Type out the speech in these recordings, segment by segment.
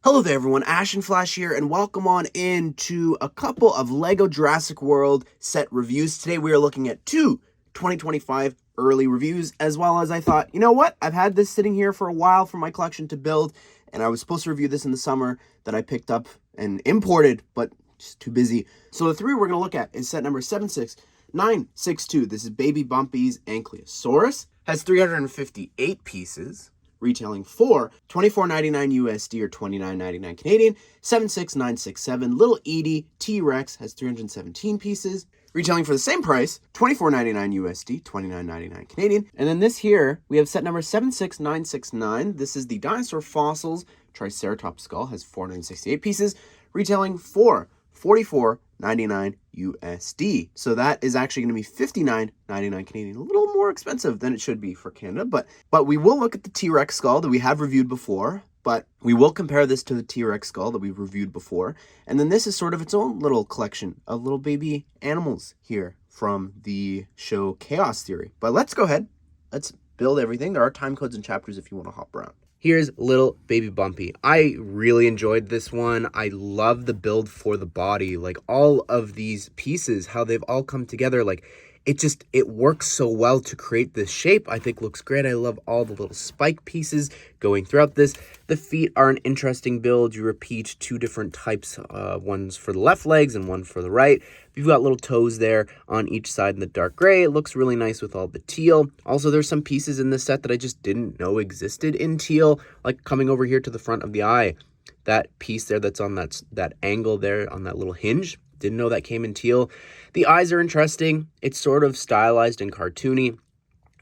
Hello there everyone, Ashnflash here, and welcome on into a couple of LEGO Jurassic World set reviews. Today we are looking at two 2025 early reviews, as well as I thought, you know what, I've had this sitting here for a while for my collection to build, and I was supposed to review this in the summer that I picked up and imported, but just too busy. So the three we're going to look at is set number 76962. This is Baby Bumpy's Ankylosaurus. Has 358 pieces, retailing for $24.99 USD or $29.99 Canadian. 76967. Little Eatie T-Rex has 317 pieces, retailing for the same price, $24.99 USD, $29.99 Canadian. And then this here, we have set number 76969. This is the Dinosaur Fossils Triceratops Skull, has 468 pieces, retailing for $44.99 USD. So that is actually going to be $59.99 Canadian. A little more expensive than it should be for Canada, but we will look at the T-Rex skull that we have reviewed before, but we will compare this to the T-Rex skull that we've reviewed before. And then this is sort of its own little collection of little baby animals here from the show Chaos Theory. But let's go ahead. Let's build everything. There are time codes and chapters if you want to hop around. Here's little baby Bumpy. I really enjoyed this one. I love the build for the body. Like all of these pieces, how they've all come together. Like it works so well to create this shape. I think looks great. I love all the little spike pieces going throughout this. The feet are an interesting build. You repeat two different types, one's for the left legs and one for the right. You've got little toes there on each side in the dark gray. It looks really nice with all the teal. Also, there's some pieces in this set that I just didn't know existed in teal, like coming over here to the front of the eye. That piece there that's on that angle there on that little hinge. Didn't know that came in teal. The eyes are interesting. It's sort of stylized and cartoony.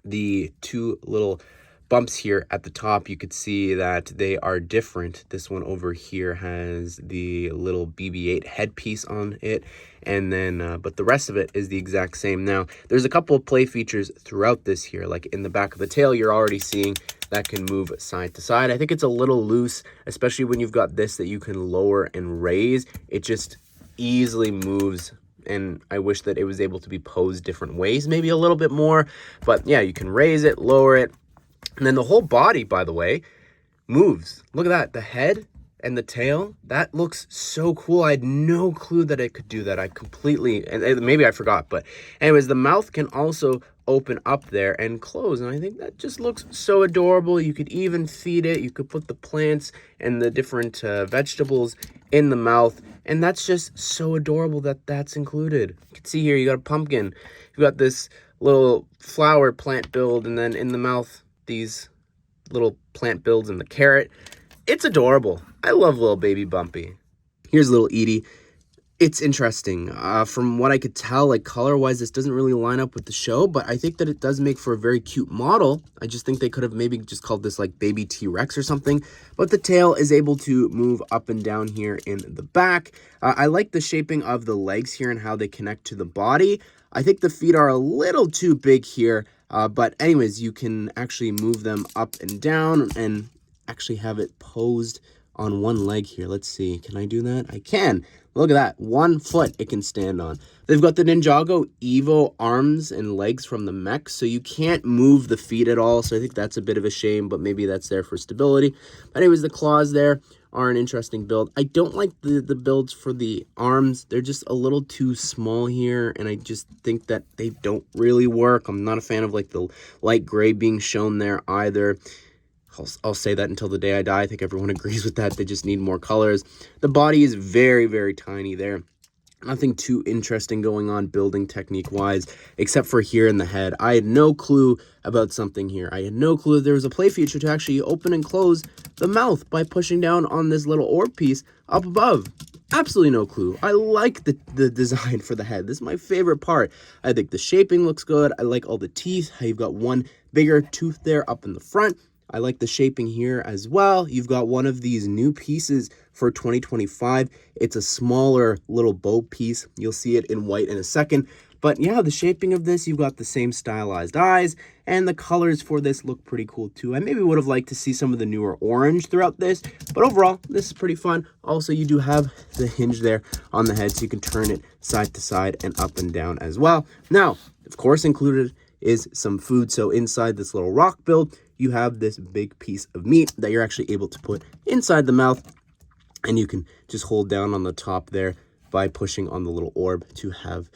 The two little bumps here at the top, you could see that they are different. This one over here has the little BB-8 headpiece on it, and then but the rest of it is the exact same. Now, there's a couple of play features throughout this here, like in the back of the tail, you're already seeing that can move side to side. I think it's a little loose, especially when you've got this that you can lower and raise. It just easily moves, and I wish that it was able to be posed different ways, maybe a little bit more. But yeah, you can raise it, lower it, and then the whole body, by the way, moves. Look at that, the head and the tail, that looks so cool. I had no clue that it could do that. I completely, and maybe I forgot, but anyways, the mouth can also open up there and close, and I think that just looks so adorable. You could even feed it. You could put the plants and the different vegetables in the mouth, and that's just so adorable that that's included. You can see here you got a pumpkin, you got this little flower plant build, and then in the mouth these little plant builds and the carrot. It's adorable. I love little baby Bumpy. Here's Little Eatie. It's interesting. From what I could tell, like color-wise, this doesn't really line up with the show, but I think that it does make for a very cute model. I just think they could have maybe just called this like Baby T-Rex or something. But the tail is able to move up and down here in the back. I like the shaping of the legs here and how they connect to the body. I think the feet are a little too big here, but anyways, you can actually move them up and down and actually have it posed on one leg here. Let's see. Can I do that? I can. Look at that. 1 foot it can stand on. They've got the Ninjago Evo arms and legs from the mech, so you can't move the feet at all. So I think that's a bit of a shame, but maybe that's there for stability. But anyways, the claws there are an interesting build. I don't like the builds for the arms. They're just a little too small here, and I just think that they don't really work. I'm not a fan of like the light gray being shown there either. I'll say that until the day I die. I think everyone agrees with that. They just need more colors. The body is very, very tiny there. Nothing too interesting going on building technique-wise, except for here in the head. I had no clue about something here. I had no clue there was a play feature to actually open and close the mouth by pushing down on this little orb piece up above. Absolutely no clue. I like the design for the head. This is my favorite part. I think the shaping looks good. I like all the teeth, how you've got one bigger tooth there up in the front. I like the shaping here as well. You've got one of these new pieces for 2025. It's a smaller little bow piece. You'll see it in white in a second. But yeah, the shaping of this, you've got the same stylized eyes, and the colors for this look pretty cool too. I maybe would have liked to see some of the newer orange throughout this, but overall, this is pretty fun. Also, you do have the hinge there on the head, so you can turn it side to side and up and down as well. Now, of course, included is some food. So inside this little rock build, you have this big piece of meat that you're actually able to put inside the mouth And you can just hold down on the top there by pushing on the little orb to have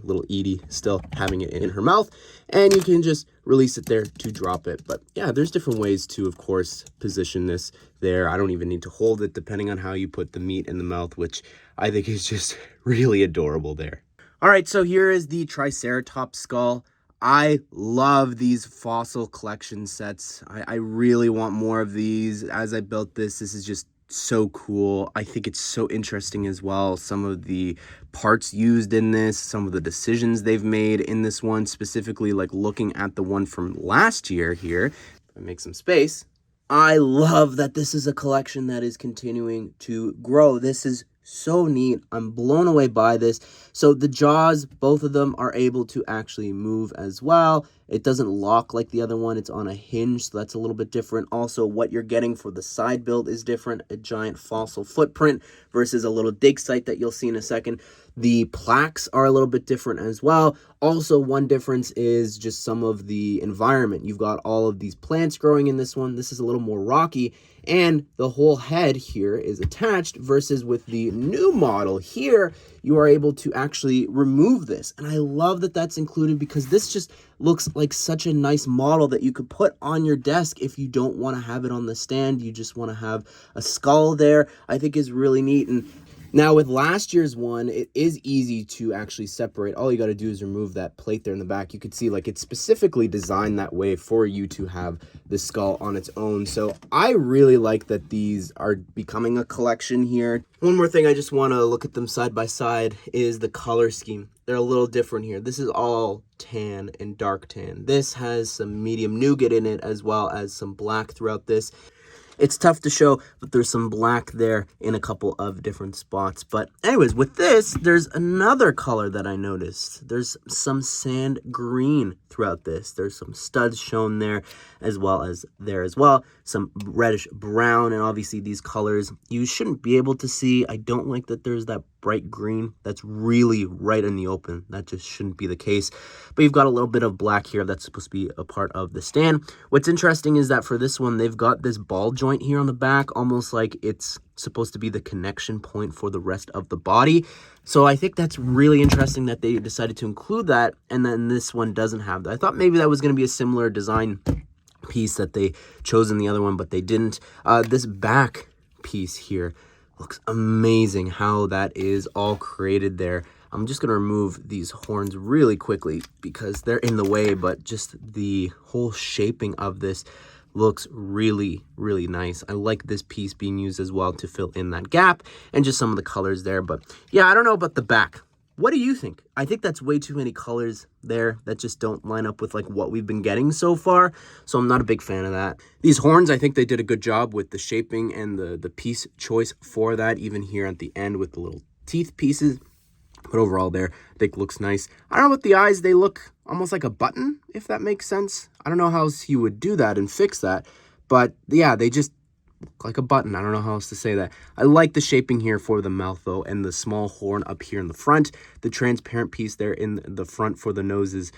Little Eatie still having it in her mouth, and you can just release it there to drop it. But yeah, there's different ways to, of course, position this there. I don't even need to hold it depending on how you put the meat in the mouth, which I think is just really adorable there. All right, so here is the Triceratops Skull. I love these fossil collection sets. I really want more of these. As I built this is just so cool. I think it's so interesting as well. Some of the parts used in this, some of the decisions they've made in this one, specifically like looking at the one from last year here. If I make some space. I love that this is a collection that is continuing to grow. This is so neat. I'm blown away by this. So the jaws, both of them are able to actually move as well. It doesn't lock like the other one. It's on a hinge, so that's a little bit different. Also, what you're getting for the side build is different. A giant fossil footprint versus a little dig site that you'll see in a second. The plaques are a little bit different as well. Also, one difference is just some of the environment. You've got all of these plants growing in this one. This is a little more rocky, and the whole head here is attached versus with the new model here, you are able to actually remove this. And I love that that's included because this just looks like such a nice model that you could put on your desk if you don't want to have it on the stand. You just want to have a skull there. I think is really neat. And now with last year's one, it is easy to actually separate. All you got to do is remove that plate there in the back. You could see like it's specifically designed that way for you to have the skull on its own. So I really like that these are becoming a collection here. One more thing I just want to look at them side by side is the color scheme. They're a little different here. This is all tan and dark tan. This has some medium nougat in it as well as some black throughout this. It's tough to show, but there's some black there in a couple of different spots. But anyways, with this, there's another color that I noticed. There's some sand green throughout this. There's some studs shown there as well as there as well. Some reddish brown, and obviously these colors you shouldn't be able to see. I don't like that there's that bright green that's really right in the open. That just shouldn't be the case. But you've got a little bit of black here that's supposed to be a part of the stand. What's interesting is that for this one, they've got this ball joint here on the back, almost like it's supposed to be the connection point for the rest of the body. So I think that's really interesting that they decided to include that, and then this one doesn't have that. I thought maybe that was going to be a similar design piece that they chose in the other one, but they didn't. This back piece here looks amazing how that is all created there. I'm just going to remove these horns really quickly because they're in the way, but just the whole shaping of this looks really, really nice. I like this piece being used as well to fill in that gap and just some of the colors there. But yeah, I don't know about the back. What do you think? I think that's way too many colors there that just don't line up with like what we've been getting so far. So I'm not a big fan of that. These horns, I think they did a good job with the shaping and the piece choice for that, even here at the end with the little teeth pieces. But overall there, I think looks nice. I don't know about the eyes. They look almost like a button, if that makes sense. I don't know how else you would do that and fix that. But yeah, they just look like a button. I don't know how else to say that. I like the shaping here for the mouth though, and the small horn up here in the front. The transparent piece there in the front for the nose is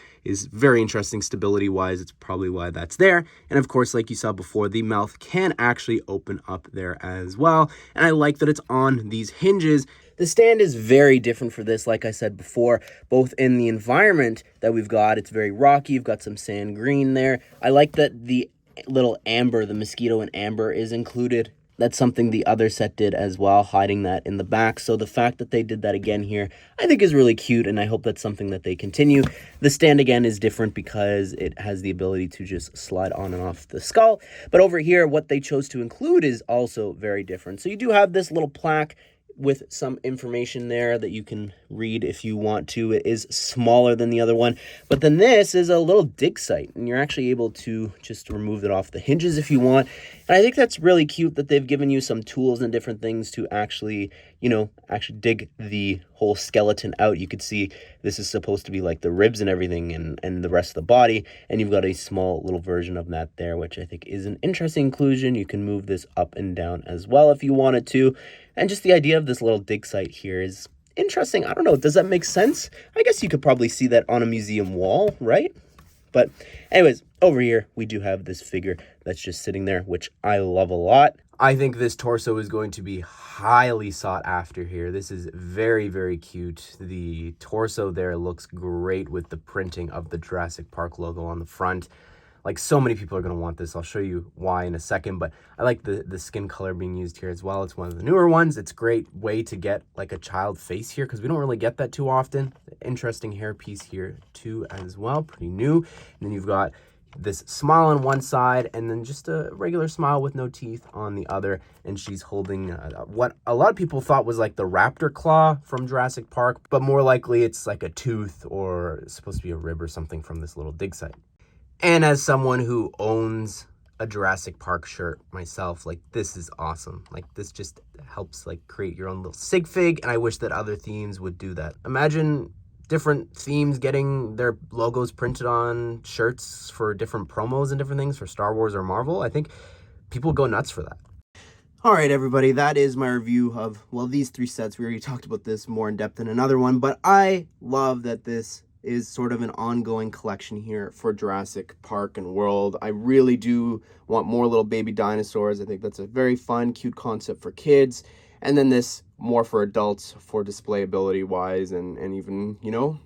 very interesting stability wise. It's probably why that's there. And of course, like you saw before, the mouth can actually open up there as well. And I like that it's on these hinges. The stand is very different for this, like I said before, both in the environment that we've got. It's very rocky. You've got some sand green there. I like that the little amber, the mosquito and amber is included. That's something the other set did as well, hiding that in the back. So the fact that they did that again here, I think is really cute, and I hope that's something that they continue. The stand again is different because it has the ability to just slide on and off the skull. But over here, what they chose to include is also very different. So you do have this little plaque with some information there that you can read if you want to. It is smaller than the other one, but then this is a little dig site, and you're actually able to just remove it off the hinges if you want. And I think that's really cute that they've given you some tools and different things to actually, actually dig the whole skeleton out. You could see this is supposed to be like the ribs and everything and the rest of the body, and you've got a small little version of that there, which I think is an interesting inclusion. You can move this up and down as well if you wanted to. And just the idea of this little dig site here is interesting. I don't know. Does that make sense? I guess you could probably see that on a museum wall, right? But anyways, over here, we do have this figure that's just sitting there, which I love a lot. I think this torso is going to be highly sought after here. This is very, very cute. The torso there looks great with the printing of the Jurassic Park logo on the front. Like, so many people are going to want this. I'll show you why in a second, but I like the skin color being used here as well. It's one of the newer ones. It's a great way to get like a child face here because we don't really get that too often. Interesting hair piece here too as well, pretty new. And then you've got this smile on one side and then just a regular smile with no teeth on the other, and she's holding what a lot of people thought was like the raptor claw from Jurassic Park, but more likely it's like a tooth or it's supposed to be a rib or something from this little dig site. And as someone who owns a Jurassic Park shirt myself, like, this is awesome. Like, this just helps like create your own little sig fig, and I wish that other themes would do that. Imagine different themes getting their logos printed on shirts for different promos and different things for Star Wars or Marvel. I think people go nuts for that. All right, everybody, that is my review of, well, these 3 sets. We already talked about this more in depth in another one, but I love that this is sort of an ongoing collection here for Jurassic Park and World. I really do want more little baby dinosaurs. I think that's a very fun, cute concept for kids. And then this more for adults for displayability wise and even, you know,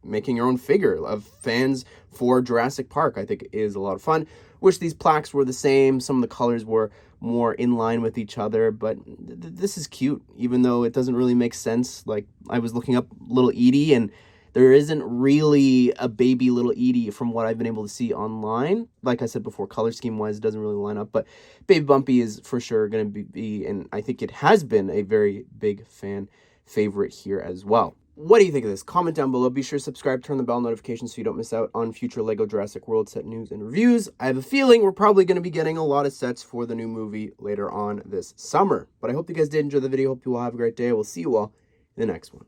making your own figure of fans for Jurassic Park, I think is a lot of fun. Wish these plaques were the same. Some of the colors were more in line with each other, but this is cute, even though it doesn't really make sense. Like, I was looking up Little Eatie, and there isn't really a baby Little Eatie from what I've been able to see online. Like I said before, color scheme-wise, it doesn't really line up. But Baby Bumpy is for sure going to be, and I think it has been, a very big fan favorite here as well. What do you think of this? Comment down below. Be sure to subscribe, turn the bell notifications so you don't miss out on future LEGO Jurassic World set news and reviews. I have a feeling we're probably going to be getting a lot of sets for the new movie later on this summer. But I hope you guys did enjoy the video. Hope you all have a great day. We'll see you all in the next one.